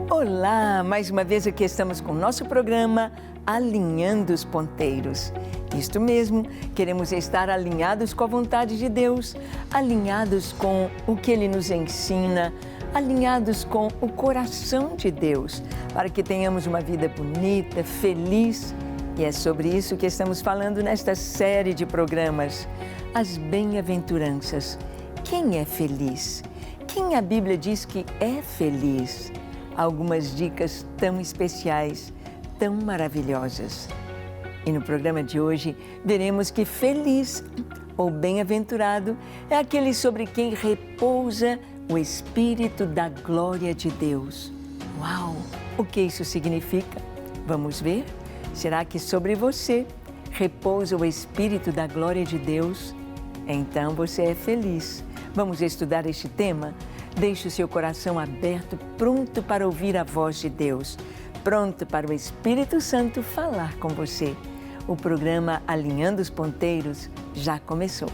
Olá, mais uma vez aqui estamos com o nosso programa Alinhando os Ponteiros. Isto mesmo, queremos estar alinhados com a vontade de Deus, alinhados com o que Ele nos ensina, alinhados com o coração de Deus, para que tenhamos uma vida bonita, feliz. E é sobre isso que estamos falando nesta série de programas, as bem-aventuranças. Quem é feliz? Quem a Bíblia diz que é feliz? Algumas dicas tão especiais, tão maravilhosas. E no programa de hoje, veremos que feliz ou bem-aventurado é aquele sobre quem repousa o Espírito da glória de Deus. Uau! O que isso significa? Vamos ver? Será que sobre você repousa o Espírito da glória de Deus? Então você é feliz. Vamos estudar este tema? Deixe o seu coração aberto, pronto para ouvir a voz de Deus, pronto para o Espírito Santo falar com você. O programa Alinhando os Ponteiros já começou.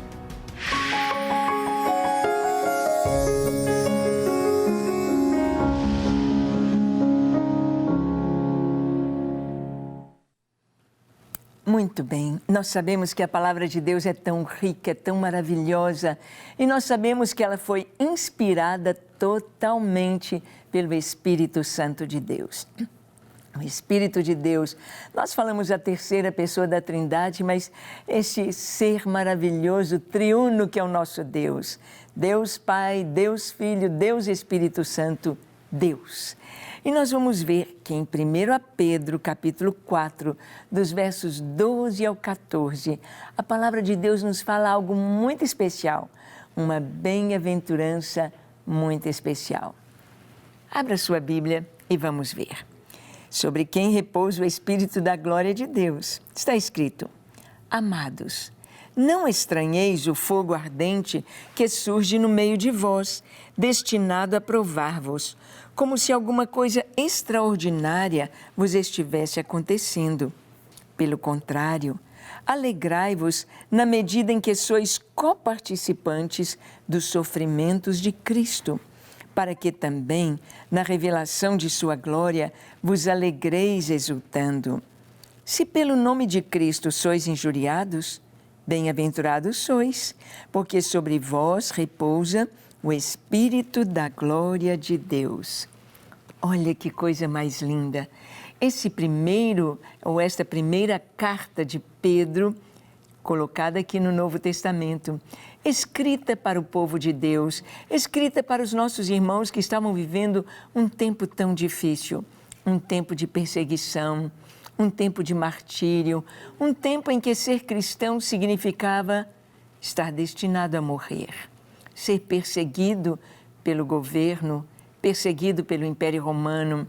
Muito bem, nós sabemos que a palavra de Deus é tão rica, é tão maravilhosa e nós sabemos que ela foi inspirada totalmente pelo Espírito Santo de Deus. O Espírito de Deus, nós falamos a terceira pessoa da Trindade, mas esse ser maravilhoso, triuno que é o nosso Deus, Deus Pai, Deus Filho, Deus Espírito Santo, Deus. E nós vamos ver que em 1 Pedro, capítulo 4, dos versos 12 ao 14, a palavra de Deus nos fala algo muito especial, uma bem-aventurança muito especial. Abra sua Bíblia e vamos ver. Sobre quem repousa o Espírito da glória de Deus. Está escrito: Amados, não estranheis o fogo ardente que surge no meio de vós, destinado a provar-vos, como se alguma coisa extraordinária vos estivesse acontecendo. Pelo contrário, alegrai-vos na medida em que sois coparticipantes dos sofrimentos de Cristo, para que também, na revelação de sua glória, vos alegreis exultando. Se pelo nome de Cristo sois injuriados, bem-aventurados sois, porque sobre vós repousa o Espírito da glória de Deus. Olha que coisa mais linda! Esta primeira carta de Pedro, colocada aqui no Novo Testamento, escrita para o povo de Deus, escrita para os nossos irmãos que estavam vivendo um tempo tão difícil, um tempo de perseguição, um tempo de martírio, um tempo em que ser cristão significava estar destinado a morrer, ser perseguido pelo governo, perseguido pelo Império Romano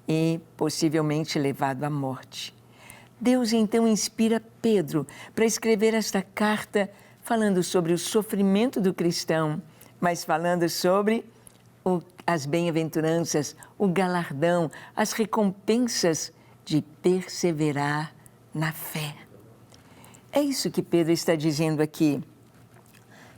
e possivelmente levado à morte. Deus então inspira Pedro para escrever esta carta falando sobre o sofrimento do cristão, mas falando sobre as bem-aventuranças, o galardão, as recompensas de perseverar na fé. É isso que Pedro está dizendo aqui,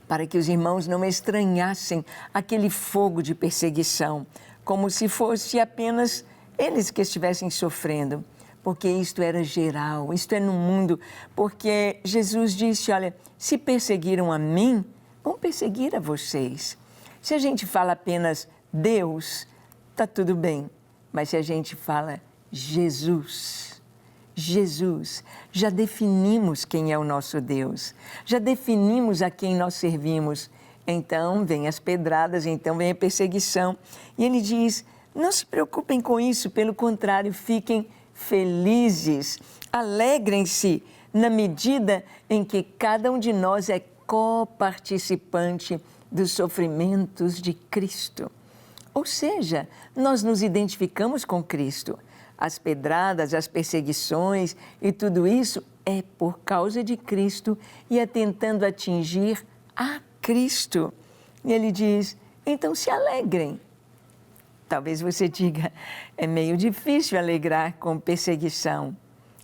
para que os irmãos não estranhassem aquele fogo de perseguição, como se fosse apenas eles que estivessem sofrendo, porque isto era geral, isto é no mundo, porque Jesus disse, olha, se perseguiram a mim, vão perseguir a vocês. Se a gente fala apenas Deus, está tudo bem, mas se a gente fala Jesus, já definimos quem é o nosso Deus, já definimos a quem nós servimos. Então, vem as pedradas, então vem a perseguição. E ele diz, não se preocupem com isso, pelo contrário, fiquem felizes, alegrem-se na medida em que cada um de nós é coparticipante dos sofrimentos de Cristo. Ou seja, nós nos identificamos com Cristo. As pedradas, as perseguições e tudo isso é por causa de Cristo e é tentando atingir a Cristo. E ele diz, então se alegrem. Talvez você diga, é meio difícil alegrar com perseguição.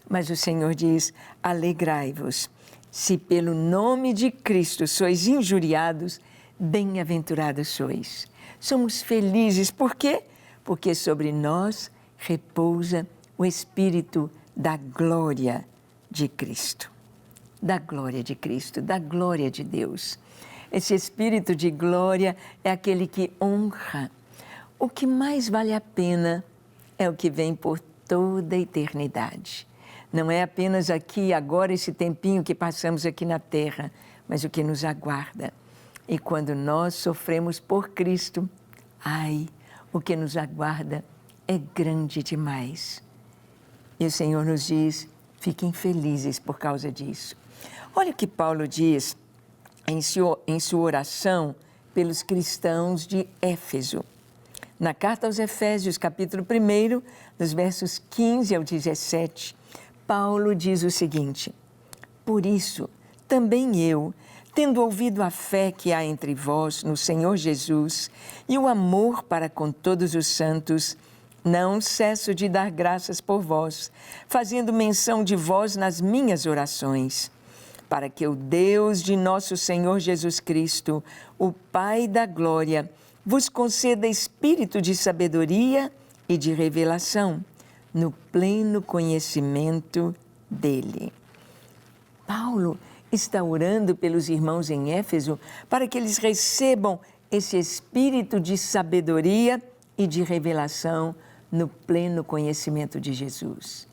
Mas o Senhor diz, alegrai-vos. Se pelo nome de Cristo sois injuriados, bem-aventurados sois. Somos felizes, por quê? porque sobre nós repousa o Espírito da glória de Cristo. Da glória de Cristo, da glória de Deus. Esse Espírito de glória é aquele que honra. O que mais vale a pena é o que vem por toda a eternidade. Não é apenas aqui, agora, esse tempinho que passamos aqui na terra, mas o que nos aguarda. E quando nós sofremos por Cristo, ai, o que nos aguarda é grande demais. E o Senhor nos diz, fiquem felizes por causa disso. Olha o que Paulo diz em sua oração pelos cristãos de Éfeso. Na carta aos Efésios, capítulo 1, dos versos 15 ao 17, Paulo diz o seguinte: por isso, também eu, tendo ouvido a fé que há entre vós no Senhor Jesus e o amor para com todos os santos, não cesso de dar graças por vós, fazendo menção de vós nas minhas orações, para que o Deus de nosso Senhor Jesus Cristo, o Pai da glória, vos conceda espírito de sabedoria e de revelação, no pleno conhecimento dele. Paulo está orando pelos irmãos em Éfeso para que eles recebam esse espírito de sabedoria e de revelação no pleno conhecimento de Jesus.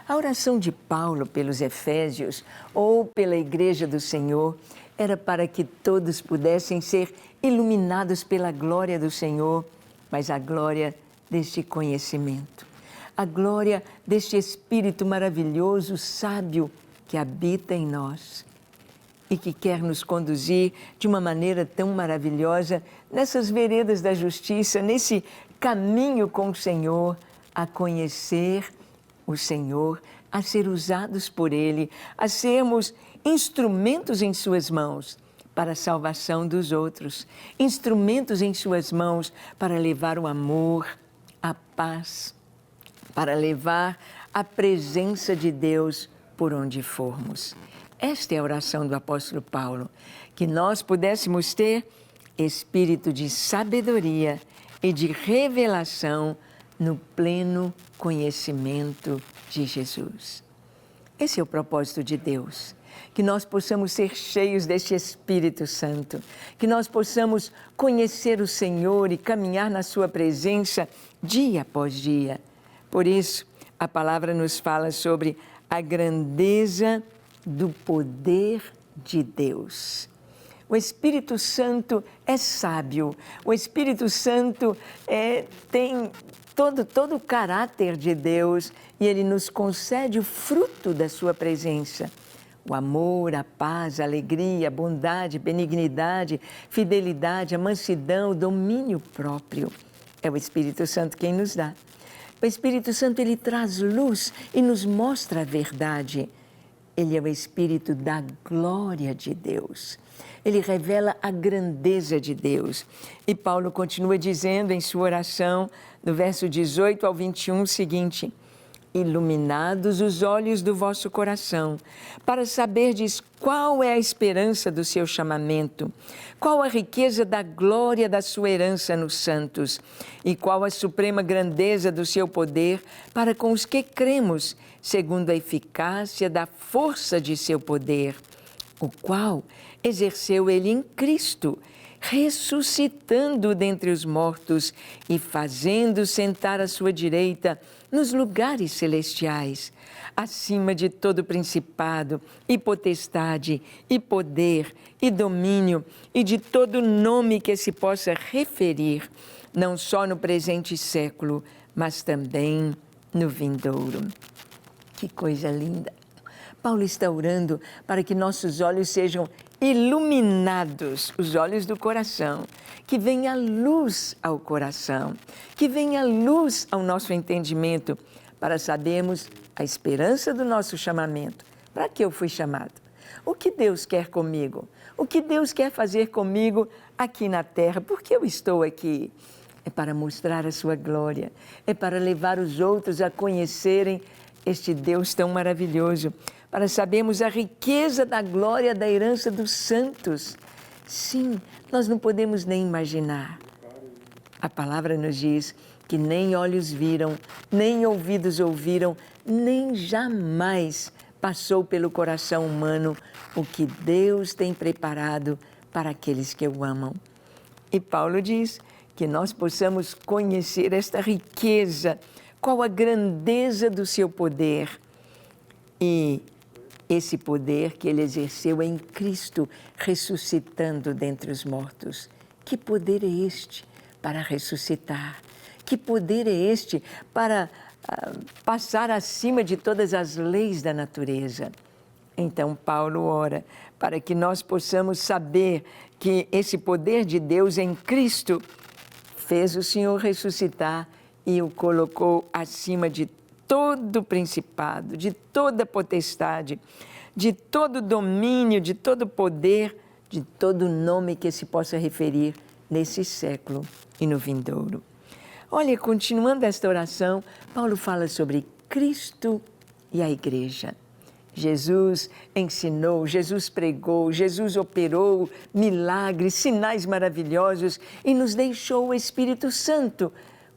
A oração de Paulo pelos Efésios ou pela Igreja do Senhor era para que todos pudessem ser iluminados pela glória do Senhor, mas a glória deste conhecimento, a glória deste Espírito maravilhoso, sábio, que habita em nós e que quer nos conduzir de uma maneira tão maravilhosa nessas veredas da justiça, nesse caminho com o Senhor, a conhecer o Senhor, a ser usados por Ele, a sermos instrumentos em Suas mãos para a salvação dos outros, instrumentos em Suas mãos para levar o amor, a paz, para levar a presença de Deus por onde formos. Esta é a oração do apóstolo Paulo, que nós pudéssemos ter espírito de sabedoria e de revelação no pleno conhecimento de Jesus. Esse é o propósito de Deus, que nós possamos ser cheios deste Espírito Santo, que nós possamos conhecer o Senhor e caminhar na sua presença dia após dia. Por isso, a palavra nos fala sobre a grandeza do poder de Deus. O Espírito Santo é sábio, o Espírito Santo tem todo o caráter de Deus e Ele nos concede o fruto da sua presença. O amor, a paz, a alegria, a bondade, benignidade, fidelidade, a mansidão, o domínio próprio. É o Espírito Santo quem nos dá. O Espírito Santo, ele traz luz e nos mostra a verdade. Ele é o Espírito da glória de Deus. Ele revela a grandeza de Deus. E Paulo continua dizendo em sua oração, no verso 18 ao 21, o seguinte: iluminados os olhos do vosso coração, para saberdes qual é a esperança do seu chamamento, qual a riqueza da glória da sua herança nos santos, e qual a suprema grandeza do seu poder para com os que cremos, segundo a eficácia da força de seu poder, o qual exerceu ele em Cristo, ressuscitando dentre os mortos e fazendo sentar à sua direita nos lugares celestiais, acima de todo principado e potestade e poder e domínio e de todo nome que se possa referir, não só no presente século, mas também no vindouro. Que coisa linda! Paulo está orando para que nossos olhos sejam iluminados, os olhos do coração, que venha luz ao coração, que venha luz ao nosso entendimento, para sabermos a esperança do nosso chamamento. Para que eu fui chamado? O que Deus quer comigo? O que Deus quer fazer comigo aqui na terra? Por que eu estou aqui? É para mostrar a sua glória, é para levar os outros a conhecerem este Deus tão maravilhoso, para sabermos a riqueza da glória da herança dos santos. Sim, nós não podemos nem imaginar A palavra nos diz que nem olhos viram, nem ouvidos ouviram, nem jamais passou pelo coração humano o que Deus tem preparado para aqueles que o amam. E Paulo diz que nós possamos conhecer esta riqueza, qual a grandeza do seu poder. E esse poder que ele exerceu em Cristo, ressuscitando dentre os mortos. Que poder é este para ressuscitar? Que poder é este para passar acima de todas as leis da natureza? Então, Paulo ora para que nós possamos saber que esse poder de Deus em Cristo fez o Senhor ressuscitar e o colocou acima de todo principado, de toda potestade, de todo domínio, de todo poder, de todo nome que se possa referir nesse século e no vindouro. Olha, continuando esta oração, Paulo fala sobre Cristo e a igreja. Jesus ensinou, Jesus pregou, Jesus operou milagres, sinais maravilhosos e nos deixou o Espírito Santo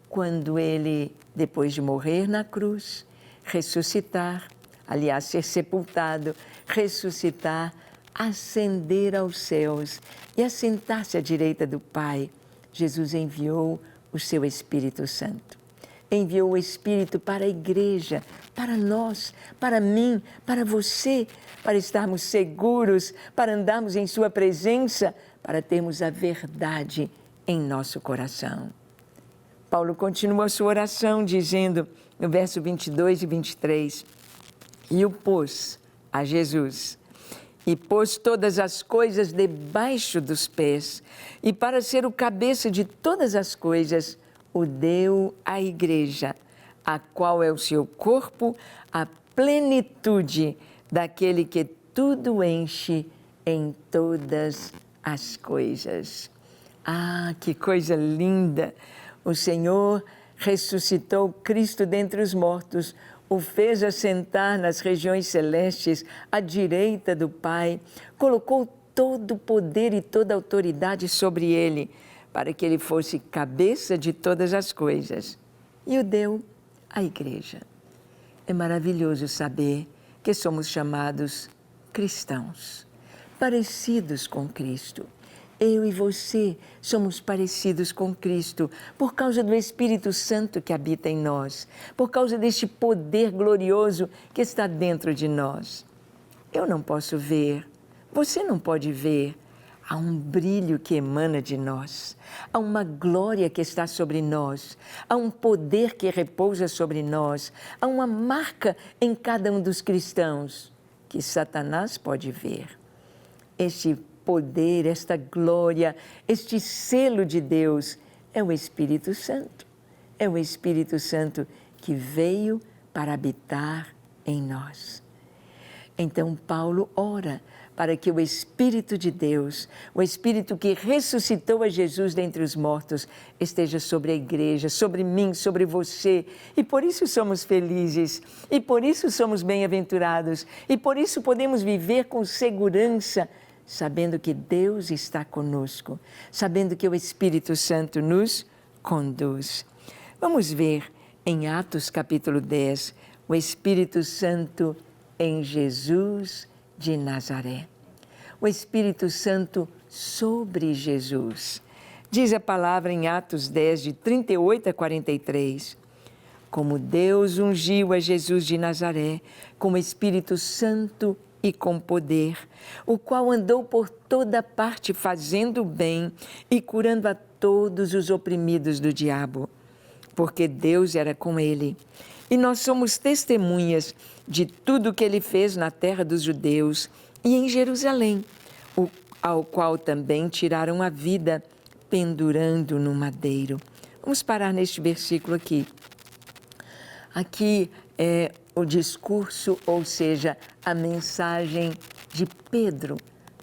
quando ele, depois de morrer na cruz, ressuscitar, aliás, ser sepultado, ressuscitar, ascender aos céus e assentar-se à direita do Pai, Jesus enviou o seu Espírito Santo. Enviou o Espírito para a igreja, para nós, para mim, para você, para estarmos seguros, para andarmos em sua presença, para termos a verdade em nosso coração. Paulo continua a sua oração dizendo, no verso 22 e 23, e o pôs a Jesus, e pôs todas as coisas debaixo dos pés, e para ser o cabeça de todas as coisas, o deu à igreja, a qual é o seu corpo, a plenitude daquele que tudo enche em todas as coisas. Ah, que coisa linda! O Senhor ressuscitou Cristo dentre os mortos, o fez assentar nas regiões celestes, à direita do Pai, colocou todo o poder e toda a autoridade sobre ele, para que ele fosse cabeça de todas as coisas, e o deu à igreja. É maravilhoso saber que somos chamados cristãos, parecidos com Cristo. Eu e você somos parecidos com Cristo por causa do Espírito Santo que habita em nós, por causa deste poder glorioso que está dentro de nós. Eu não posso ver, você não pode ver. Há um brilho que emana de nós, há uma glória que está sobre nós, há um poder que repousa sobre nós, há uma marca em cada um dos cristãos que Satanás pode ver. Este poder, esta glória, este selo de Deus é o Espírito Santo. É o Espírito Santo que veio para habitar em nós. Então Paulo ora para que o Espírito de Deus, o Espírito que ressuscitou a Jesus dentre os mortos, esteja sobre a igreja, sobre mim, sobre você. E por isso somos felizes, e por isso somos bem-aventurados, e por isso podemos viver com segurança, sabendo que Deus está conosco, sabendo que o Espírito Santo nos conduz. Vamos ver em Atos capítulo 10, o Espírito Santo em Jesus de Nazaré. O Espírito Santo sobre Jesus. Diz a palavra em Atos 10, de 38 a 43. Como Deus ungiu a Jesus de Nazaré com o Espírito Santo e com poder, o qual andou por toda parte fazendo bem e curando a todos os oprimidos do diabo, porque Deus era com ele. E nós somos testemunhas de tudo que ele fez na terra dos judeus e em Jerusalém, ao qual também tiraram a vida, pendurando no madeiro. Vamos parar neste versículo aqui. Aqui é o discurso, ou seja, a mensagem de Pedro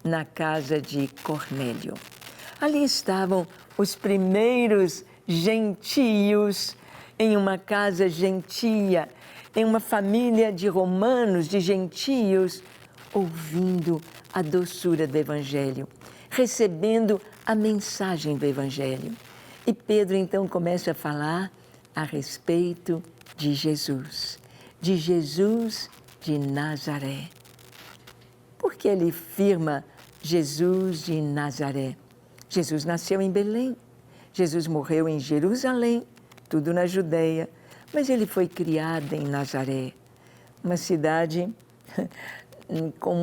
na casa de Cornélio. Ali estavam os primeiros gentios em uma casa gentia, em uma família de romanos, de gentios, ouvindo a doçura do Evangelho, recebendo a mensagem do Evangelho. E Pedro então começa a falar a respeito de Jesus de Nazaré. Por que ele afirma Jesus de Nazaré? Jesus nasceu em Belém, Jesus morreu em Jerusalém, tudo na Judeia, mas ele foi criado em Nazaré, uma cidade com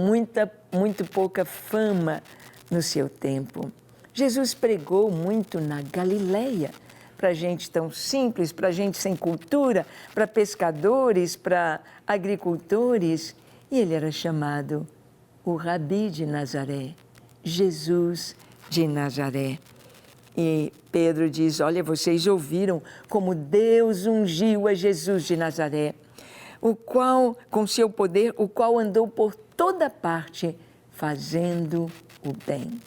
muito pouca fama no seu tempo. Jesus pregou muito na Galileia, para gente tão simples, para gente sem cultura, para pescadores, para agricultores, e ele era chamado o Rabi de Nazaré, Jesus de Nazaré. E Pedro diz, olha, vocês ouviram como Deus ungiu a Jesus de Nazaré, o qual, com seu poder, o qual andou por toda parte, fazendo o bem.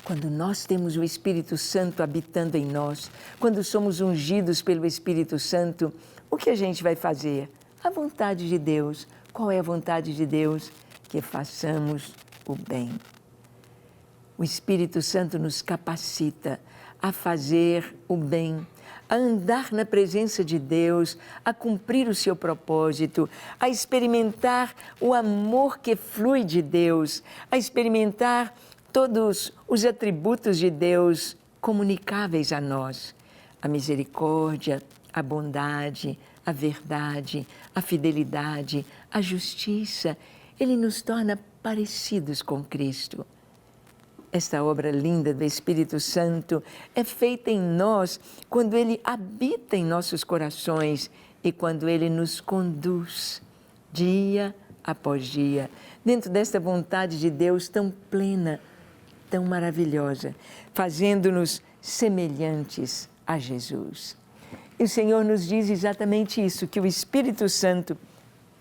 Quando nós temos o Espírito Santo habitando em nós, quando somos ungidos pelo Espírito Santo, o que a gente vai fazer? A vontade de Deus. Qual é a vontade de Deus? Que façamos o bem. O Espírito Santo nos capacita a fazer o bem, a andar na presença de Deus, a cumprir o seu propósito, a experimentar o amor que flui de Deus, a experimentar todos os atributos de Deus comunicáveis a nós. A misericórdia, a bondade, a verdade, a fidelidade, a justiça. Ele nos torna parecidos com Cristo. Esta obra linda do Espírito Santo é feita em nós quando Ele habita em nossos corações e quando Ele nos conduz dia após dia, dentro desta vontade de Deus tão plena, tão maravilhosa, fazendo-nos semelhantes a Jesus. E o Senhor nos diz exatamente isso, que o Espírito Santo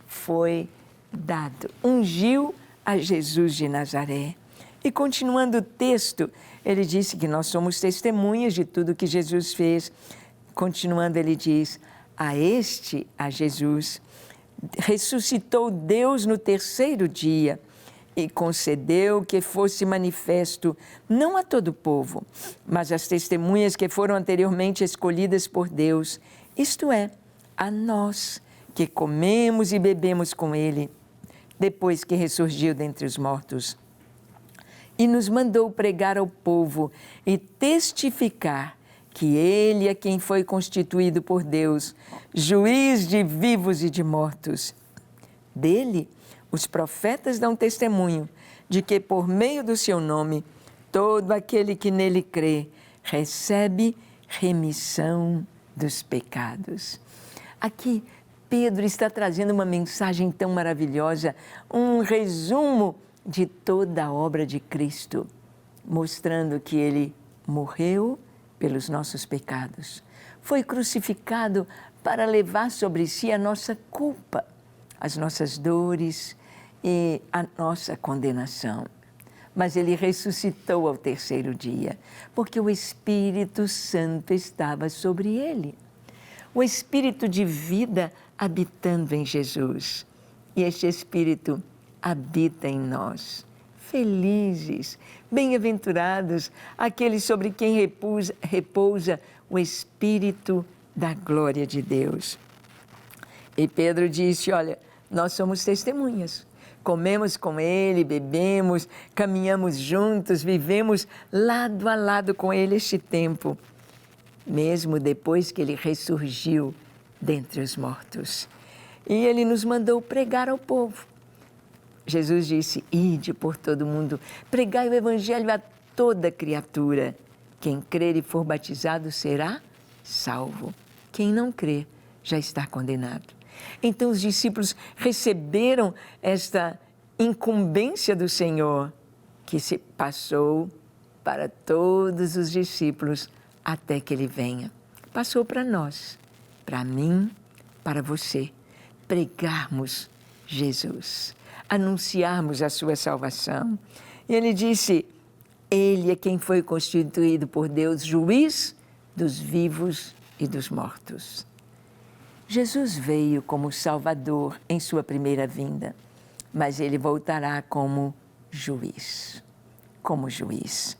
foi dado, ungiu a Jesus de Nazaré. E continuando o texto, ele disse que nós somos testemunhas de tudo que Jesus fez. Continuando, ele diz, a Jesus, ressuscitou Deus no terceiro dia e concedeu que fosse manifesto, não a todo o povo, mas às testemunhas que foram anteriormente escolhidas por Deus, isto é, a nós, que comemos e bebemos com Ele, depois que ressurgiu dentre os mortos. E nos mandou pregar ao povo e testificar que Ele é quem foi constituído por Deus, juiz de vivos e de mortos. Dele, os profetas dão testemunho de que, por meio do seu nome, todo aquele que nele crê recebe remissão dos pecados. Aqui, Pedro está trazendo uma mensagem tão maravilhosa, um resumo de toda a obra de Cristo, mostrando que Ele morreu pelos nossos pecados, foi crucificado para levar sobre si a nossa culpa, as nossas dores e a nossa condenação. Mas Ele ressuscitou ao terceiro dia, porque o Espírito Santo estava sobre Ele. O Espírito de vida habitando em Jesus. E este Espírito habita em nós. Felizes, bem-aventurados, aqueles sobre quem repousa o Espírito da glória de Deus. E Pedro disse, olha, nós somos testemunhas. Comemos com Ele, bebemos, caminhamos juntos, vivemos lado a lado com Ele este tempo, mesmo depois que Ele ressurgiu dentre os mortos. E Ele nos mandou pregar ao povo. Jesus disse, ide por todo o mundo, pregai o Evangelho a toda criatura. Quem crer e for batizado será salvo. Quem não crer já está condenado. Então os discípulos receberam esta incumbência do Senhor, que se passou para todos os discípulos até que Ele venha. Passou para nós, para mim, para você, pregarmos Jesus, anunciarmos a sua salvação. E Ele disse, Ele é quem foi constituído por Deus, juiz dos vivos e dos mortos. Jesus veio como Salvador em sua primeira vinda, mas Ele voltará como juiz. Como juiz.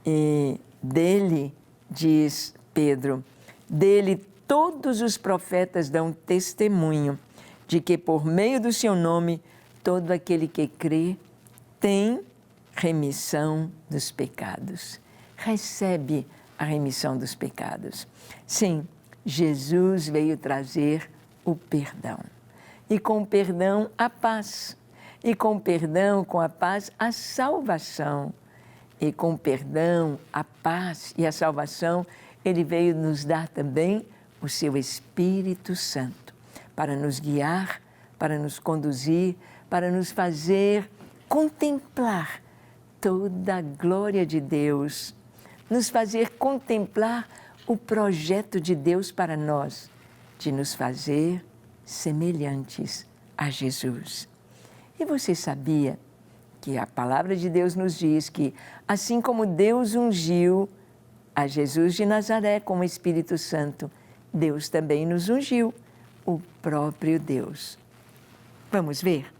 E dele, diz Pedro: dele todos os profetas dão testemunho de que por meio do seu nome todo aquele que crê tem remissão dos pecados. Recebe a remissão dos pecados. Sim, Jesus veio trazer o perdão. E com o perdão, a paz. E com o perdão, com a paz, a salvação. E com o perdão, a paz e a salvação, Ele veio nos dar também o seu Espírito Santo, para nos guiar, para nos conduzir, para nos fazer contemplar toda a glória de Deus, nos fazer contemplar o projeto de Deus para nós, de nos fazer semelhantes a Jesus. E você sabia que a palavra de Deus nos diz que, assim como Deus ungiu a Jesus de Nazaré com o Espírito Santo, Deus também nos ungiu, o próprio Deus. Vamos ver?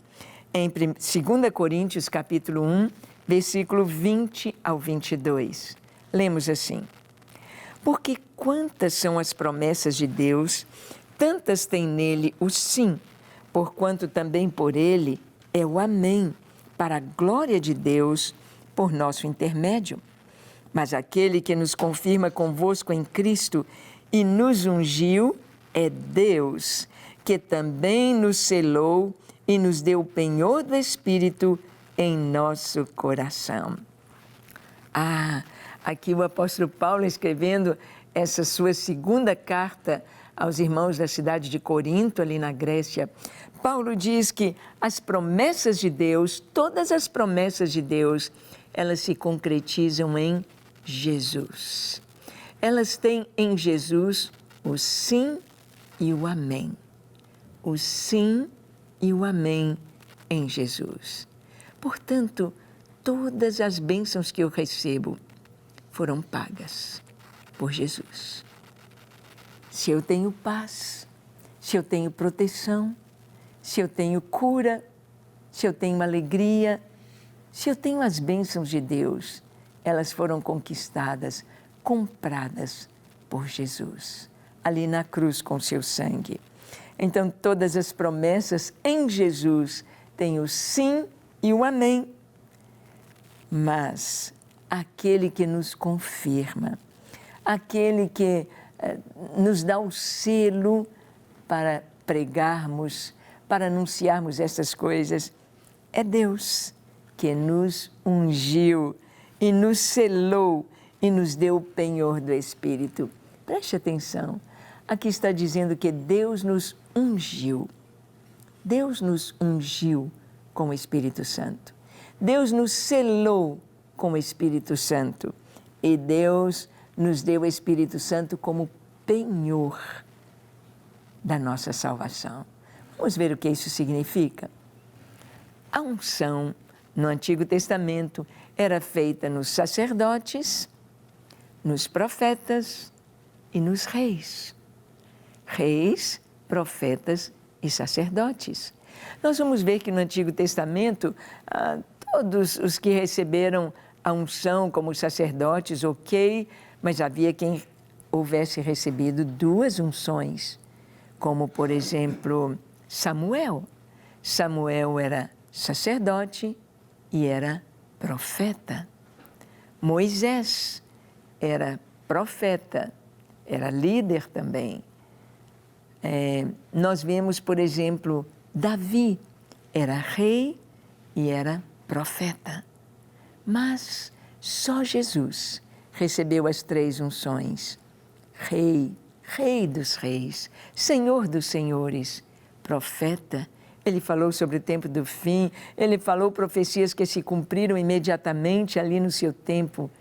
Em 2 Coríntios, capítulo 1, versículo 20 ao 22. Lemos assim: porque quantas são as promessas de Deus, tantas tem nele o sim, porquanto também por ele é o amém, para a glória de Deus, por nosso intermédio. Mas aquele que nos confirma convosco em Cristo e nos ungiu é Deus, que também nos selou e nos deu o penhor do Espírito em nosso coração. Aqui o apóstolo Paulo escrevendo essa sua segunda carta aos irmãos da cidade de Corinto, ali na Grécia. Paulo diz que as promessas de Deus, todas as promessas de Deus, elas se concretizam em Jesus. Elas têm em Jesus o sim e o amém. O sim e o amém em Jesus. Portanto, todas as bênçãos que eu recebo foram pagas por Jesus. Se eu tenho paz, se eu tenho proteção, se eu tenho cura, se eu tenho alegria, se eu tenho as bênçãos de Deus, elas foram conquistadas, compradas por Jesus, ali na cruz com seu sangue. Então, todas as promessas em Jesus têm o sim e o amém. Mas aquele que nos confirma, aquele que nos dá o selo para pregarmos, para anunciarmos essas coisas, é Deus que nos ungiu e nos selou e nos deu o penhor do Espírito. Preste atenção, aqui está dizendo que Deus nos ungiu. Deus nos ungiu com o Espírito Santo. Deus nos selou com o Espírito Santo. E Deus nos deu o Espírito Santo como penhor da nossa salvação. Vamos ver o que isso significa? A unção no Antigo Testamento era feita nos sacerdotes, nos profetas e nos reis. Reis, profetas e sacerdotes. Nós vamos ver que no Antigo Testamento, todos os que receberam a unção como sacerdotes, ok, mas havia quem houvesse recebido duas unções, como, por exemplo, Samuel. Samuel era sacerdote e era profeta. Moisés era profeta, era líder também. Nós vemos, por exemplo, Davi era rei e era profeta. Mas só Jesus recebeu as três unções. Rei, Rei dos reis, Senhor dos senhores, profeta. Ele falou sobre o tempo do fim, ele falou profecias que se cumpriram imediatamente ali no seu tempo.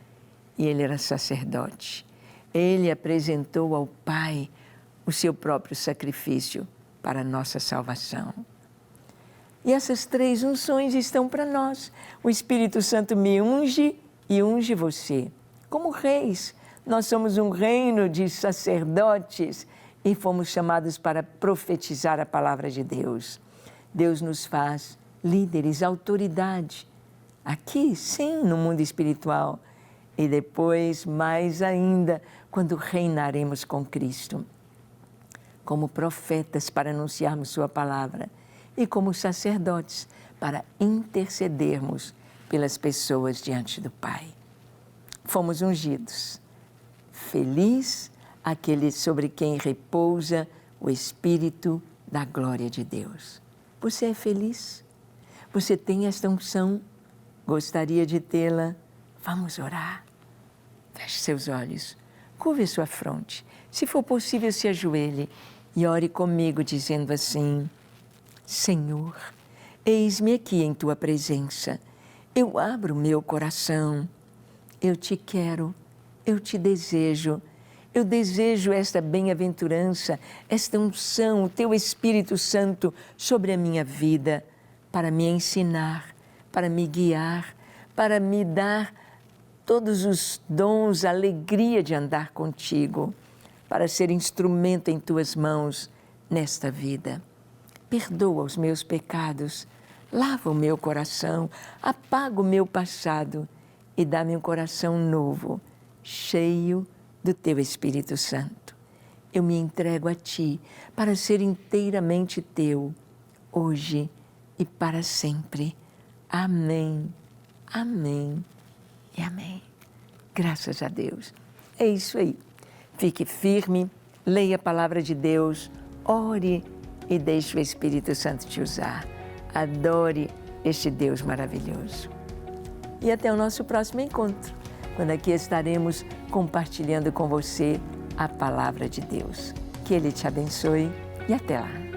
E ele era sacerdote. Ele apresentou ao Pai o seu próprio sacrifício para a nossa salvação. E essas três unções estão para nós. O Espírito Santo me unge e unge você. Como reis, nós somos um reino de sacerdotes e fomos chamados para profetizar a palavra de Deus. Deus nos faz líderes, autoridade. Aqui, sim, no mundo espiritual. e depois, mais ainda, quando reinaremos com Cristo. Como profetas para anunciarmos Sua palavra e como sacerdotes para intercedermos pelas pessoas diante do Pai. Fomos ungidos. Feliz aquele sobre quem repousa o Espírito da glória de Deus. Você é feliz? Você tem esta unção? Gostaria de tê-la? Vamos orar. Feche seus olhos, curve sua fronte. Se for possível, se ajoelhe e ore comigo dizendo assim: Senhor, eis-me aqui em Tua presença. Eu abro meu coração. Eu Te quero, eu Te desejo. Eu desejo esta bem-aventurança, esta unção, o Teu Espírito Santo sobre a minha vida, para me ensinar, para me guiar, para me dar todos os dons, a alegria de andar contigo, para ser instrumento em Tuas mãos nesta vida. Perdoa os meus pecados, lava o meu coração, apaga o meu passado e dá-me um coração novo, cheio do Teu Espírito Santo. Eu me entrego a Ti para ser inteiramente Teu, hoje e para sempre. Amém, amém e amém. Graças a Deus. É isso aí. Fique firme, leia a palavra de Deus, ore e deixe o Espírito Santo te usar. Adore este Deus maravilhoso. E até o nosso próximo encontro, quando aqui estaremos compartilhando com você a palavra de Deus. Que Ele te abençoe e até lá.